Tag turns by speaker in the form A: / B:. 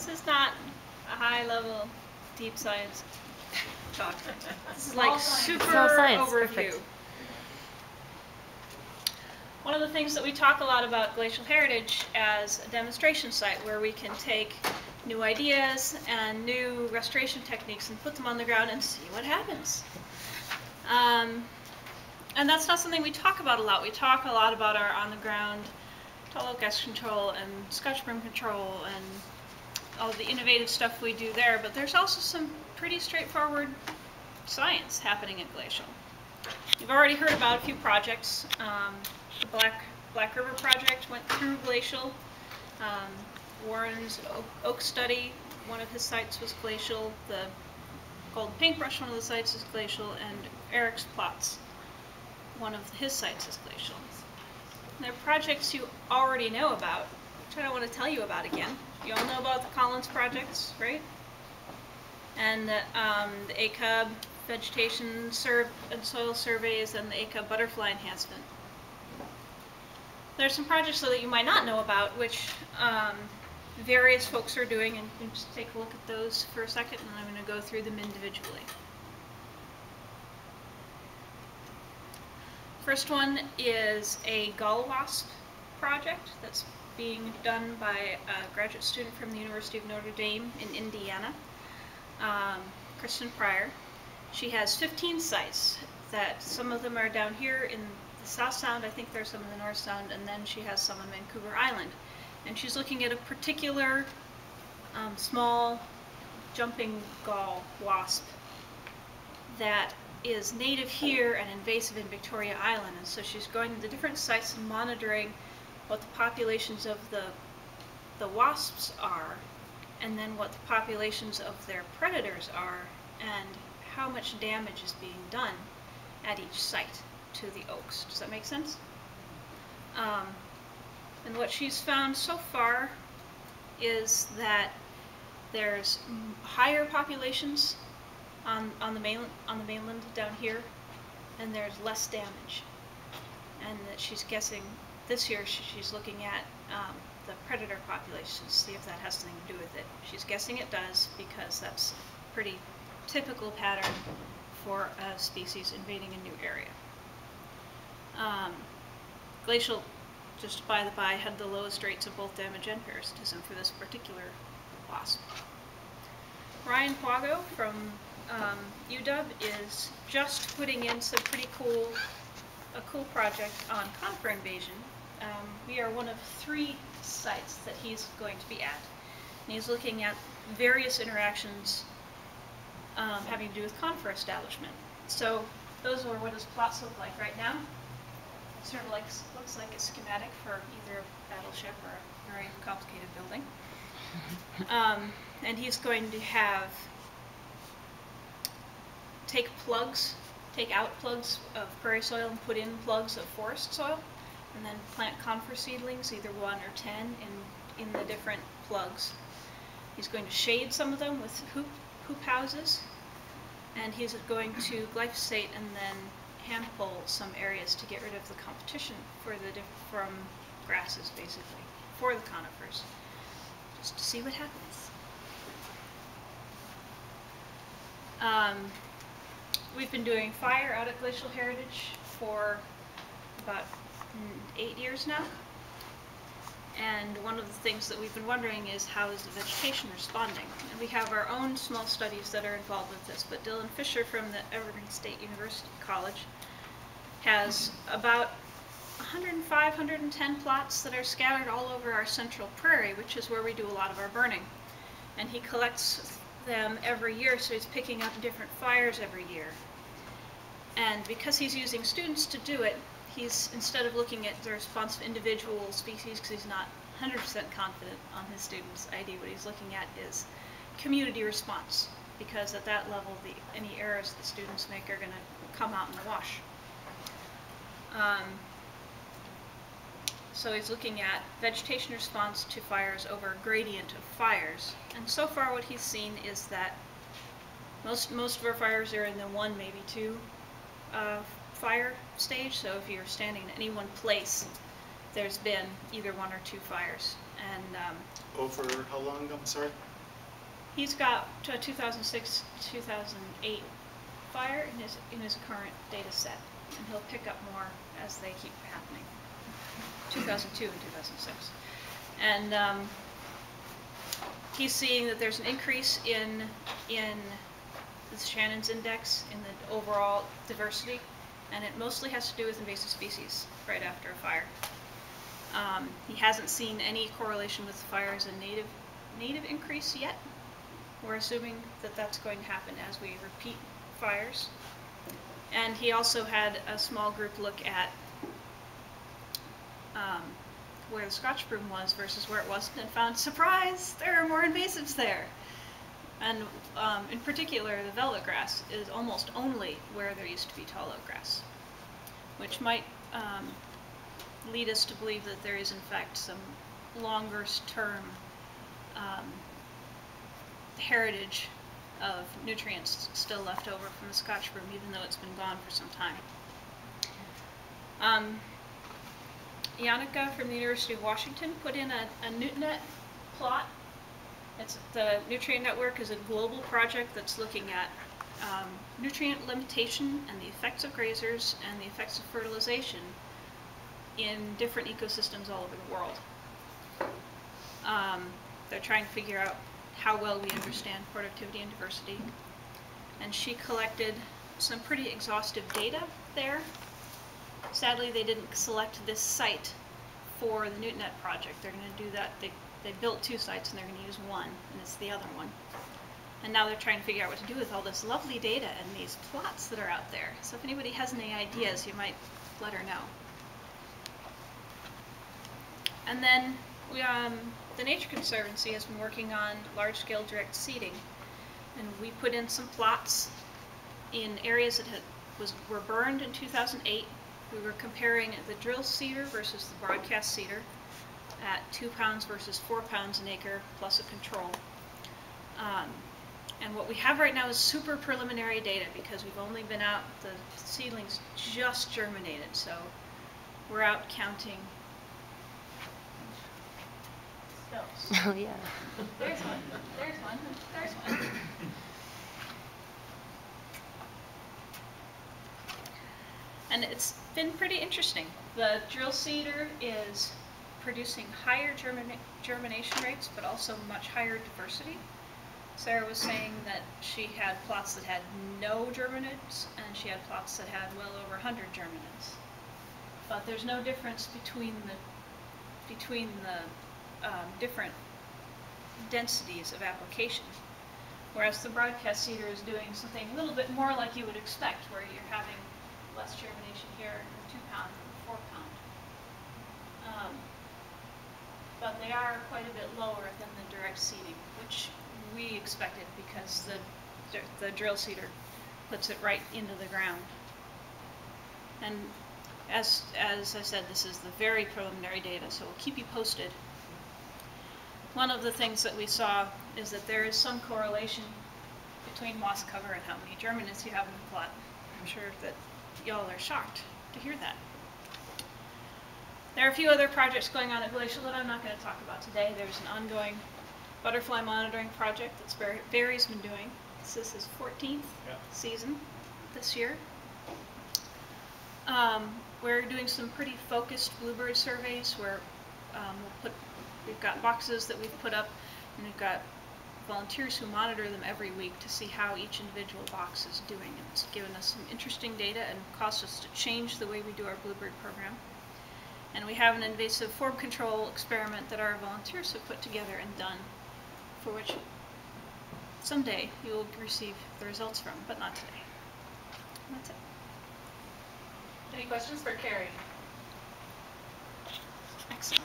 A: This is not a high-level, deep science talk. This is like super
B: science.
A: overview.
B: Perfect.
A: One of the things that we talk a lot about Glacial Heritage as a demonstration site where we can take new ideas and new restoration techniques and put them on the ground and see what happens. And that's not something we talk about a lot. We talk a lot about our on-the-ground tall oak gust control and Scotch broom control and all of the innovative stuff we do there, but there's also some pretty straightforward science happening at Glacial. You've already heard about a few projects. The Black River project went through Glacial. Warren's oak study, one of his sites was Glacial. The Golden Paintbrush, one of the sites is Glacial, and Eric's plots, one of his sites is Glacial. They're projects you already know about, which I don't want to tell you about again. You all know about the Collins projects, right? And the ACUB vegetation and soil surveys and the ACUB butterfly enhancement. There's some projects though that you might not know about, which various folks are doing, and you can just take a look at those for a second, and I'm going to go through them individually. First one is a gall wasp project that's being done by a graduate student from the University of Notre Dame in Indiana, Kristen Prairie. She has 15 sites that some of them are down here in the South Sound, I think there's some in the North Sound, and then she has some on Vancouver Island. And she's looking at a particular small jumping gall wasp that is native here and invasive in Victoria Island. And so she's going to the different sites and monitoring what the populations of the wasps are, and then what the populations of their predators are, and how much damage is being done at each site to the oaks. Does that make sense? And what she's found so far is that there's higher populations on the mainland down here, and there's less damage. And that she's guessing this year she's looking at the predator populations to see if that has something to do with it. She's guessing it does because that's a pretty typical pattern for a species invading a new area. Glacial, just by the by, had the lowest rates of both damage and parasitism for this particular wasp. Ryan Quago from UW is just putting in some pretty cool project on conifer invasion. We are one of 3 sites that he's going to be at. And he's looking at various interactions having to do with conifer establishment. So those are what his plots look like right now. Sort of looks like a schematic for either a battleship or a very complicated building. And he's going to take out plugs of prairie soil and put in plugs of forest soil, and then plant conifer seedlings, either 1 or 10, in the different plugs. He's going to shade some of them with hoop houses, and he's going to glyphosate and then hand pull some areas to get rid of the competition from grasses, basically, for the conifers, just to see what happens. We've been doing fire out at Glacial Heritage for about 8 years now, and one of the things that we've been wondering is how is the vegetation responding? And we have our own small studies that are involved with this, but Dylan Fisher from the Evergreen State University College has about 105, 110 plots that are scattered all over our central prairie, which is where we do a lot of our burning. And he collects them every year, so he's picking up different fires every year. And because he's using students to do it, he's, instead of looking at the response of individual species, because he's not 100% confident on his students' ID, what he's looking at is community response, because at that level, any errors the students make are going to come out in the wash. So he's looking at vegetation response to fires over a gradient of fires. And so far what he's seen is that most of our fires are in the 1, maybe 2 fire stage. So if you're standing in any one place, there's been either 1 or 2 fires. And
B: over how long? I'm sorry.
A: he's got a 2006, 2008 fire in his current data set, and he'll pick up more as they keep happening. 2002 and 2006, and he's seeing that there's an increase in the Shannon's index in the overall diversity, and it mostly has to do with invasive species right after a fire. He hasn't seen any correlation with fires and native increase yet. We're assuming that that's going to happen as we repeat fires. And he also had a small group look at where the Scotch broom was versus where it wasn't, and found, surprise, there are more invasives there. And in particular, the velvet grass is almost only where there used to be tall oak grass, which might lead us to believe that there is in fact some longer term heritage of nutrients still left over from the Scotch broom, even though it's been gone for some time. Yannicka from the University of Washington put in a NutriNet plot. The Nutrient Network is a global project that's looking at nutrient limitation and the effects of grazers and the effects of fertilization in different ecosystems all over the world. They're trying to figure out how well we understand productivity and diversity. And she collected some pretty exhaustive data there. Sadly, they didn't select this site for the NutriNet project. They're going to do that. They built 2 sites and they're going to use one, and it's the other one. And now they're trying to figure out what to do with all this lovely data and these plots that are out there. So if anybody has any ideas, you might let her know. And then the Nature Conservancy has been working on large-scale direct seeding, and we put in some plots in areas that were burned in 2008. We were comparing the drill seeder versus the broadcast seeder at 2 pounds versus 4 pounds an acre plus a control. And what we have right now is super preliminary data because we've only been out, the seedlings just germinated, so we're out counting stills.
C: Oh yeah.
A: There's one, there's one, there's one. And it's been pretty interesting. The drill seeder is producing higher germination rates, but also much higher diversity. Sarah was saying that she had plots that had no germinates, and she had plots that had well over 100 germinates. But there's no difference between the different densities of application. Whereas the broadcast seeder is doing something a little bit more like you would expect, where you're having less germination here in 2 pound than 4 pound. But they are quite a bit lower than the direct seeding, which we expected because the drill seeder puts it right into the ground. And as I said, this is the very preliminary data, so we'll keep you posted. One of the things that we saw is that there is some correlation between moss cover and how many germinates you have in the plot. I'm sure that y'all are shocked to hear that. There are a few other projects going on at Glacial that I'm not going to talk about today. There's an ongoing butterfly monitoring project that Barry's been doing. This is his 14th season this year. We're doing some pretty focused bluebird surveys where we've got boxes that we've put up, and we've got volunteers who monitor them every week to see how each individual box is doing. And it's given us some interesting data and caused us to change the way we do our bluebird program. And we have an invasive form control experiment that our volunteers have put together and done, for which someday you will receive the results from, but not today. And that's it.
D: Any questions for Carrie?
A: Excellent.